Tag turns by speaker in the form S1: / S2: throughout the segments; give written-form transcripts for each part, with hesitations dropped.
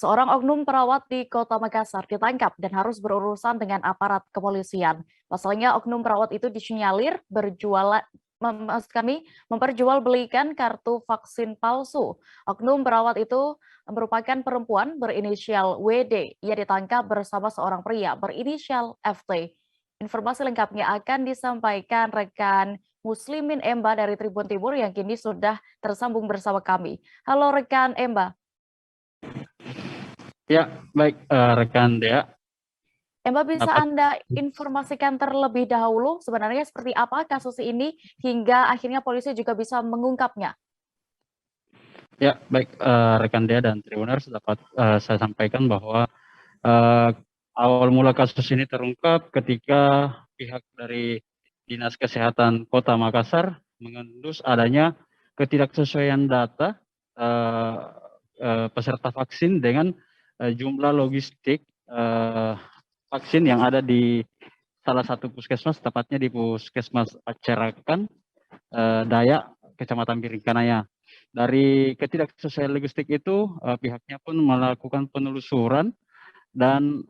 S1: Seorang oknum perawat di Kota Makassar ditangkap dan harus berurusan dengan aparat kepolisian. Pasalnya, oknum perawat itu disinyalir memperjualbelikan kartu vaksin palsu. Oknum perawat itu merupakan perempuan berinisial WD. Ia ditangkap bersama seorang pria berinisial FT. Informasi lengkapnya akan disampaikan rekan Muslimin Emba dari Tribun Timur yang kini sudah tersambung bersama kami. Halo rekan Emba.
S2: Ya, baik rekan Dea.
S1: Emba, bisa
S2: Dapat
S1: Anda informasikan terlebih dahulu sebenarnya seperti apa kasus ini hingga akhirnya polisi juga bisa mengungkapnya?
S2: ya baik rekan Dea dan Tribuners, dapat saya sampaikan bahwa eh, awal mula kasus ini terungkap ketika pihak dari Dinas Kesehatan Kota Makassar mengendus adanya ketidaksesuaian data eh, peserta vaksin dengan jumlah logistik vaksin yang ada di salah satu puskesmas, tepatnya di Puskesmas Pacerakan Dayak, Kecamatan Biringkanaya. Dari ketidaksesuaian logistik itu, pihaknya pun melakukan penelusuran dan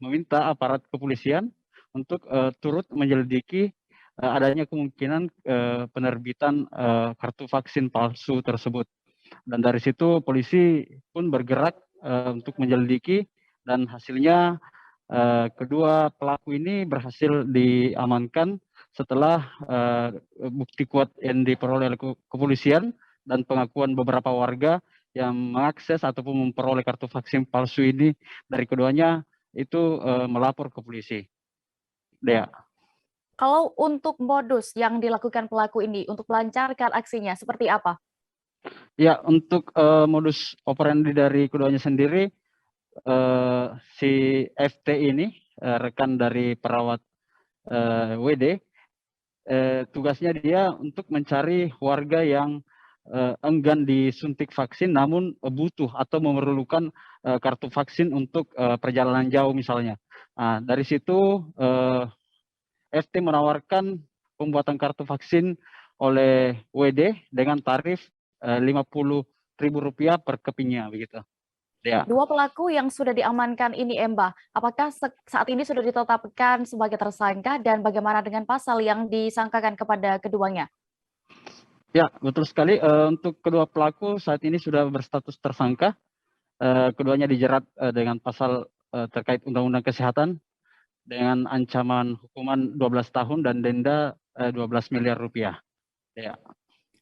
S2: meminta aparat kepolisian untuk turut menyelidiki adanya kemungkinan penerbitan kartu vaksin palsu tersebut. Dan dari situ polisi pun bergerak untuk menyelidiki, dan hasilnya kedua pelaku ini berhasil diamankan setelah bukti kuat yang diperoleh oleh kepolisian dan pengakuan beberapa warga yang mengakses ataupun memperoleh kartu vaksin palsu ini dari keduanya itu melapor ke polisi. Dea.
S1: Kalau untuk modus yang dilakukan pelaku ini untuk melancarkan aksinya seperti apa?
S2: Ya, untuk modus operandi dari keduanya sendiri, si FT ini rekan dari perawat WD, tugasnya dia untuk mencari warga yang enggan disuntik vaksin namun butuh atau memerlukan kartu vaksin untuk perjalanan jauh misalnya. Nah, dari situ FT menawarkan pembuatan kartu vaksin oleh WD dengan tarif Rp50.000 per kepingnya begitu. Ya.
S1: Dua pelaku yang sudah diamankan ini, Emba, apakah saat ini sudah ditetapkan sebagai tersangka dan bagaimana dengan pasal yang disangkakan kepada keduanya?
S2: Ya, betul sekali. Untuk kedua pelaku saat ini sudah berstatus tersangka. Keduanya dijerat dengan pasal terkait Undang-Undang Kesehatan dengan ancaman hukuman 12 tahun dan denda Rp12 miliar. Ya.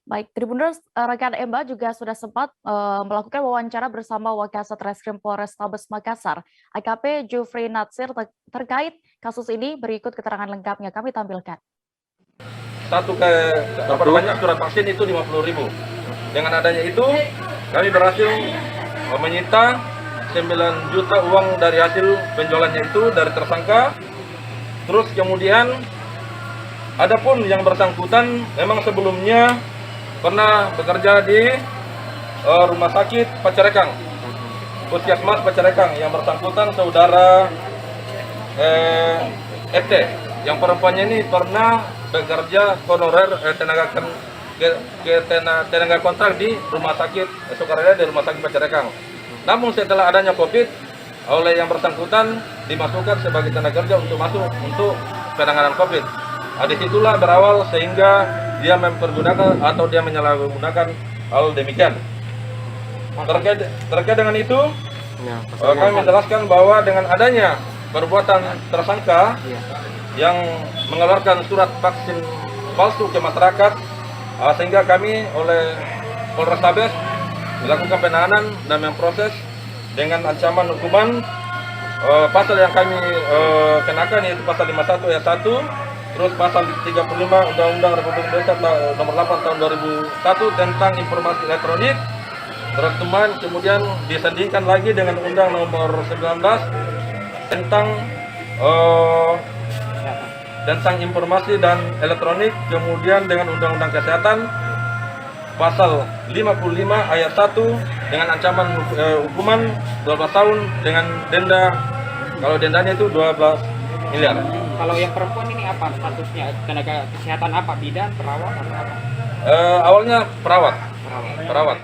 S1: Baik, Tribuners, rekan Emba juga sudah sempat melakukan wawancara bersama Wakasat Reskrim Polrestabes Makassar, AKP Jufri Natsir, terkait kasus ini. Berikut keterangan lengkapnya kami tampilkan.
S3: Surat vaksin itu 50.000. Dengan adanya itu, kami berhasil menyita 9 juta uang dari hasil penjualannya itu dari tersangka. Terus kemudian, adapun yang bersangkutan memang sebelumnya pernah bekerja di rumah sakit Pacerakan, Puskesmas Pacerakan. Yang bersangkutan saudara FT, yang perempuannya ini pernah bekerja honorer tenaga kontrak di rumah sakit sukarela, di rumah sakit Pacerakan. Namun setelah adanya COVID, oleh yang bersangkutan dimasukkan sebagai tenaga kerja untuk masuk untuk penanganan COVID. Nah, disitulah berawal sehingga dia mempergunakan atau dia menyalahgunakan hal demikian. Terkait dengan itu, kami menjelaskan bahwa dengan adanya perbuatan tersangka yang mengeluarkan surat vaksin palsu ke masyarakat, sehingga kami oleh Polrestabes melakukan penahanan dan memproses dengan ancaman hukuman pasal yang kami kenakan, yaitu pasal 51 ayat 1. Terus pasal 35 Undang-Undang Republik Indonesia nomor 8 tahun 2001 tentang informasi elektronik. Terus kemudian disandingkan lagi dengan Undang nomor 19 tentang informasi dan elektronik, kemudian dengan Undang-Undang Kesehatan pasal 55 ayat 1 dengan ancaman hukuman 12 tahun dengan denda, kalau dendanya itu 12 miliar.
S4: Kalau yang perempuan ini apa statusnya? Tenaga kesehatan apa? Bidan, perawat, atau apa?
S3: Awalnya perawat.